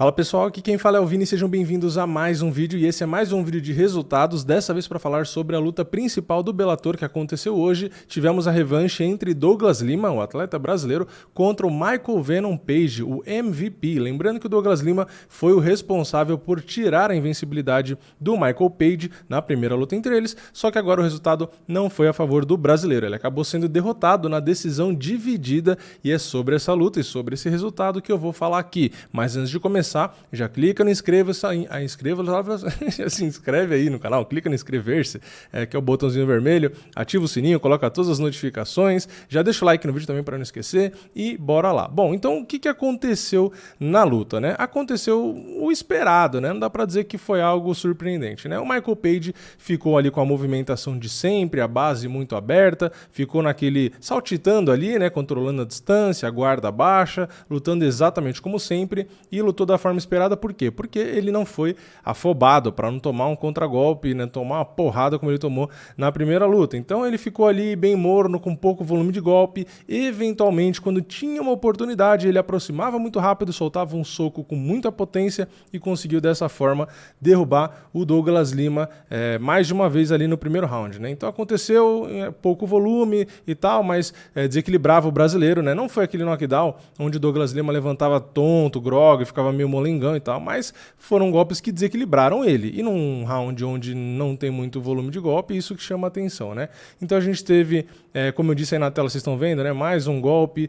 Fala pessoal, aqui quem fala é o Vini, sejam bem-vindos a mais um vídeo e esse é mais um vídeo de resultados, dessa vez para falar sobre a luta principal do Bellator que aconteceu hoje. Tivemos a revanche entre Douglas Lima, o atleta brasileiro, contra o Michael Venom Page, o MVP. Lembrando que o Douglas Lima foi o responsável por tirar a invencibilidade do Michael Page na primeira luta entre eles, só que agora o resultado não foi a favor do brasileiro, ele acabou sendo derrotado na decisão dividida e é sobre essa luta e sobre esse resultado que eu vou falar aqui. Mas antes de começar, já clica no inscreva-se, já se inscreve aí no canal, clica no inscrever-se, que é o botãozinho vermelho, ativa o sininho, coloca todas as notificações, já deixa o like no vídeo também para não esquecer e bora lá. Bom, então o que aconteceu na luta, né? Aconteceu o esperado, né? Não dá para dizer que foi algo surpreendente, né? O Michael Page ficou ali com a movimentação de sempre, a base muito aberta, ficou naquele saltitando ali, né? Controlando a distância, a guarda baixa, lutando exatamente como sempre e lutou da forma esperada. Por quê? Porque ele não foi afobado para não tomar um contragolpe, né, tomar uma porrada como ele tomou na primeira luta. Então ele ficou ali bem morno, com pouco volume de golpe. Eventualmente, quando tinha uma oportunidade, ele aproximava muito rápido, soltava um soco com muita potência e conseguiu dessa forma derrubar o Douglas Lima mais de uma vez ali no primeiro round, né? Então aconteceu pouco volume e tal, mas desequilibrava o brasileiro, né? Não foi aquele knockdown onde o Douglas Lima levantava tonto, grog, ficava meio molengão e tal, mas foram golpes que desequilibraram ele. E num round onde não tem muito volume de golpe, isso que chama atenção, né? Então a gente teve, como eu disse aí na tela, vocês estão vendo, né? Mais um golpe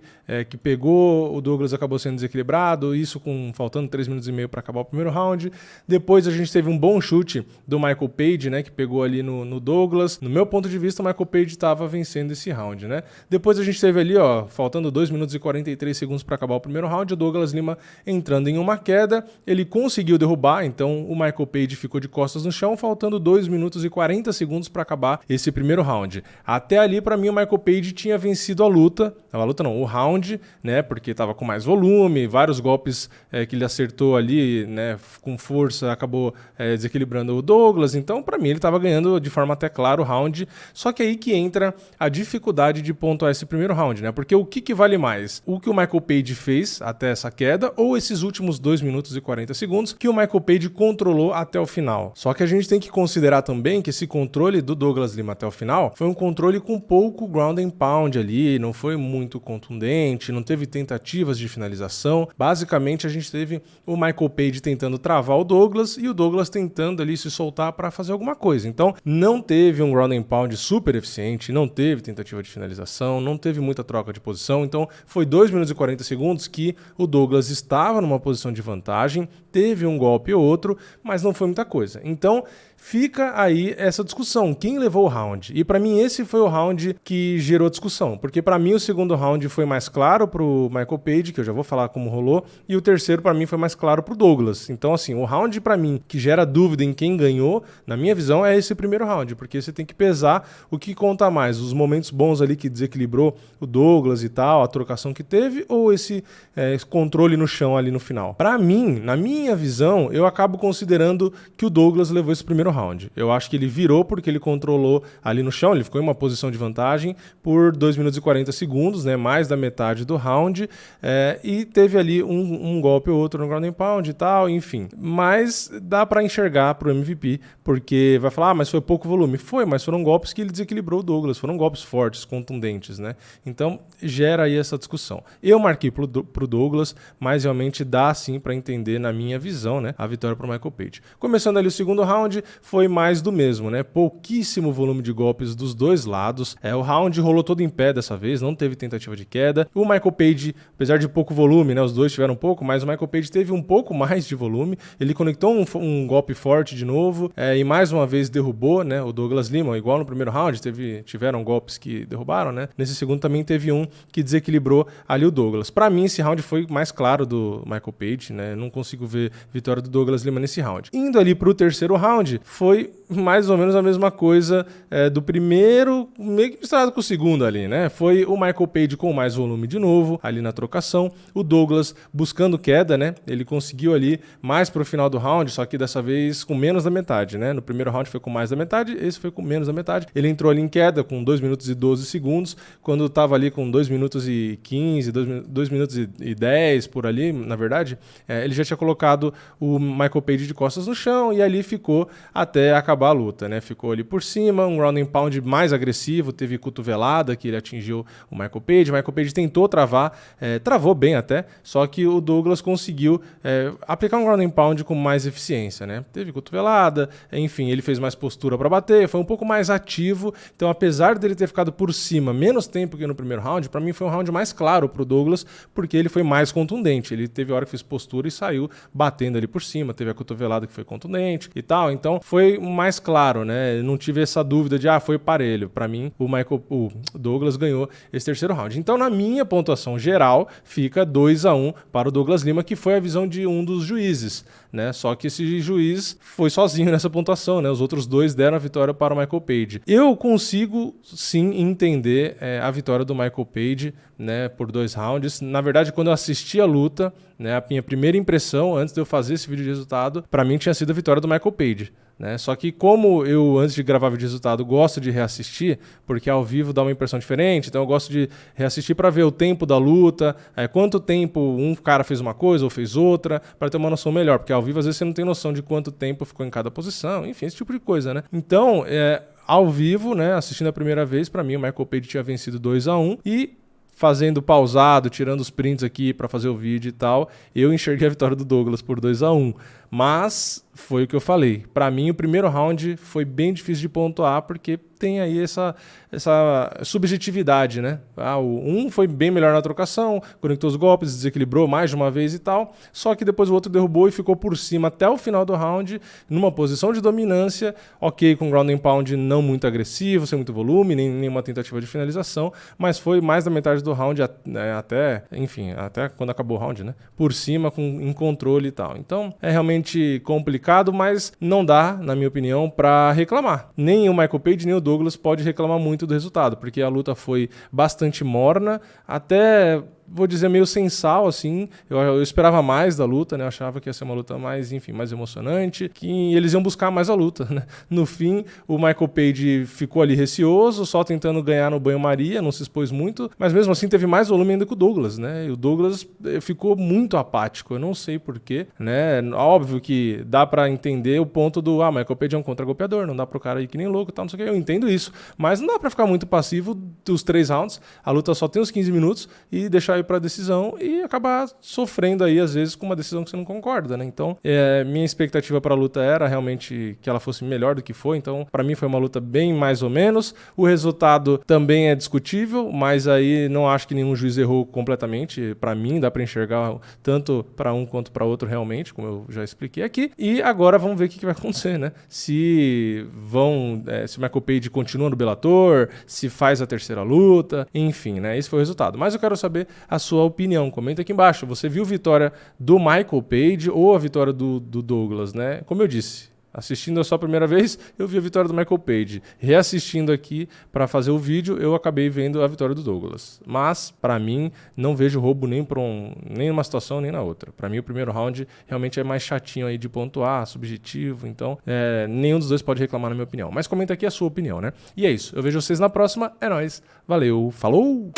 que pegou, o Douglas acabou sendo desequilibrado, isso faltando 3 minutos e meio para acabar o primeiro round. Depois a gente teve um bom chute do Michael Page, né? Que pegou ali no Douglas. No meu ponto de vista, o Michael Page estava vencendo esse round, né? Depois a gente teve ali, ó, faltando 2 minutos e 43 segundos para acabar o primeiro round, o Douglas Lima entrando em uma queda, ele conseguiu derrubar, então o Michael Page ficou de costas no chão, faltando 2 minutos e 40 segundos para acabar esse primeiro round. Até ali, para mim, o Michael Page tinha vencido o round, né, porque estava com mais volume, vários golpes que ele acertou ali, né, com força, acabou desequilibrando o Douglas, então para mim ele estava ganhando de forma até clara o round, só que aí que entra a dificuldade de pontuar esse primeiro round, né, porque o que vale mais? O que o Michael Page fez até essa queda ou esses últimos 2 minutos e 40 segundos que o Michael Page controlou até o final. Só que a gente tem que considerar também que esse controle do Douglas Lima até o final foi um controle com pouco ground and pound ali, não foi muito contundente, não teve tentativas de finalização. Basicamente a gente teve o Michael Page tentando travar o Douglas e o Douglas tentando ali se soltar para fazer alguma coisa. Então não teve um ground and pound super eficiente, não teve tentativa de finalização, não teve muita troca de posição. Então foi 2 minutos e 40 segundos que o Douglas estava numa posição de vantagem, teve um golpe ou outro, mas não foi muita coisa. Então fica aí essa discussão, quem levou o round? E para mim esse foi o round que gerou discussão, porque para mim o segundo round foi mais claro pro Michael Page, que eu já vou falar como rolou, e o terceiro para mim foi mais claro pro Douglas. Então assim, o round para mim que gera dúvida em quem ganhou, na minha visão, é esse primeiro round, porque você tem que pesar o que conta mais, os momentos bons ali que desequilibrou o Douglas e tal, a trocação que teve, ou esse controle no chão ali no final. Para mim, na minha visão, eu acabo considerando que o Douglas levou esse primeiro round. Eu acho que ele virou porque ele controlou ali no chão, ele ficou em uma posição de vantagem por 2 minutos e 40 segundos, né, mais da metade do round, e teve ali um golpe ou outro no ground and pound e tal, enfim. Mas dá para enxergar pro MVP, porque vai falar, mas foi pouco volume. Foi, mas foram golpes que ele desequilibrou o Douglas, foram golpes fortes, contundentes, né? Então gera aí essa discussão. Eu marquei pro Douglas, mas realmente dá sim para entender, na minha visão, né, a vitória pro Michael Page. Começando ali o segundo round, foi mais do mesmo, né? Pouquíssimo volume de golpes dos dois lados. O round rolou todo em pé dessa vez, não teve tentativa de queda. O Michael Page, apesar de pouco volume, né, os dois tiveram pouco, mas o Michael Page teve um pouco mais de volume. Ele conectou um golpe forte de novo e mais uma vez derrubou, né, o Douglas Lima, igual no primeiro round, tiveram golpes que derrubaram, né? Nesse segundo também teve um que desequilibrou ali o Douglas. Para mim, esse round foi mais claro do Michael Page, né? Não consigo ver vitória do Douglas Lima nesse round. Indo ali pro terceiro round, foi mais ou menos a mesma coisa do primeiro, meio que misturado com o segundo ali, né? Foi o Michael Page com mais volume de novo, ali na trocação. O Douglas buscando queda, né? Ele conseguiu ali mais pro final do round, só que dessa vez com menos da metade, né? No primeiro round foi com mais da metade, esse foi com menos da metade. Ele entrou ali em queda com 2 minutos e 12 segundos, quando tava ali com 2 minutos e 15, 2 minutos e 10 por ali, na verdade, ele já tinha colocado o Michael Page de costas no chão e ali ficou até acabar a luta, né? Ficou ali por cima, um ground and pound mais agressivo, teve cotovelada que ele atingiu o Michael Page tentou travar, travou bem até, só que o Douglas conseguiu aplicar um ground and pound com mais eficiência, né? Teve cotovelada, enfim, ele fez mais postura para bater, foi um pouco mais ativo, então apesar dele ter ficado por cima menos tempo que no primeiro round, para mim foi um round mais claro pro Douglas, porque ele foi mais contundente, ele teve hora que fez postura e saiu batendo ali por cima, teve a cotovelada que foi contundente e tal, então foi mais claro, né? Não tive essa dúvida de foi parelho. Para mim, o Douglas ganhou esse terceiro round. Então, na minha pontuação geral, fica 2-1 para o Douglas Lima, que foi a visão de um dos juízes, né? Só que esse juiz foi sozinho nessa pontuação, né? Os outros dois deram a vitória para o Michael Page. Eu consigo sim entender a vitória do Michael Page, né, por 2 rounds. Na verdade, quando eu assisti a luta, né, a minha primeira impressão, antes de eu fazer esse vídeo de resultado, para mim tinha sido a vitória do Michael Page. Né? Só que como eu, antes de gravar vídeo de resultado, gosto de reassistir, porque ao vivo dá uma impressão diferente, então eu gosto de reassistir para ver o tempo da luta, quanto tempo um cara fez uma coisa ou fez outra, para ter uma noção melhor, porque ao vivo às vezes você não tem noção de quanto tempo ficou em cada posição, enfim, esse tipo de coisa, né? Então, ao vivo, né, assistindo a primeira vez, para mim o Michael Page tinha vencido 2-1 e fazendo pausado, tirando os prints aqui para fazer o vídeo e tal, eu enxerguei a vitória do Douglas por 2-1. Mas foi o que eu falei. Para mim, o primeiro round foi bem difícil de pontuar, porque tem aí essa subjetividade, né? O foi bem melhor na trocação, conectou os golpes, desequilibrou mais de uma vez e tal, só que depois o outro derrubou e ficou por cima até o final do round, numa posição de dominância, ok, com ground and pound não muito agressivo, sem muito volume, nem nenhuma tentativa de finalização, mas foi mais da metade do round até quando acabou o round, né? Por cima, em controle e tal. Então, é realmente complicado, mas não dá, na minha opinião, para reclamar. Nem o Michael Page, nem o Douglas pode reclamar muito do resultado, porque a luta foi bastante morna, até vou dizer meio sem sal, assim. Eu esperava mais da luta, né? Eu achava que ia ser uma luta mais, enfim, mais emocionante, que eles iam buscar mais a luta, né? No fim, o Michael Page ficou ali receoso, só tentando ganhar no banho-maria, não se expôs muito, mas mesmo assim teve mais volume ainda que o Douglas, né? E o Douglas ficou muito apático, eu não sei porquê, né? Óbvio que dá pra entender o ponto do, Michael Page é um contra-golpeador, não dá pro cara ir que nem louco e tal, não sei o que, eu entendo isso, mas não dá pra ficar muito passivo dos 3 rounds, a luta só tem uns 15 minutos e deixar para decisão e acabar sofrendo aí às vezes com uma decisão que você não concorda, né? Então, minha expectativa para a luta era realmente que ela fosse melhor do que foi, então para mim foi uma luta bem mais ou menos. O resultado também é discutível, mas aí não acho que nenhum juiz errou completamente. Para mim dá para enxergar tanto para um quanto para outro realmente, como eu já expliquei aqui. E agora vamos ver o que vai acontecer, né? Se o Michael Page continua no Bellator, se faz a terceira luta, enfim, né? Esse foi o resultado. Mas eu quero saber a sua opinião. Comenta aqui embaixo. Você viu a vitória do Michael Page ou a vitória do Douglas, né? Como eu disse, assistindo só a primeira vez, eu vi a vitória do Michael Page. Reassistindo aqui para fazer o vídeo, eu acabei vendo a vitória do Douglas. Mas, para mim, não vejo roubo nem numa situação nem na outra. Para mim, o primeiro round realmente é mais chatinho aí de pontuar, subjetivo. Então, nenhum dos dois pode reclamar, na minha opinião. Mas comenta aqui a sua opinião, né? E é isso. Eu vejo vocês na próxima. É nóis. Valeu. Falou!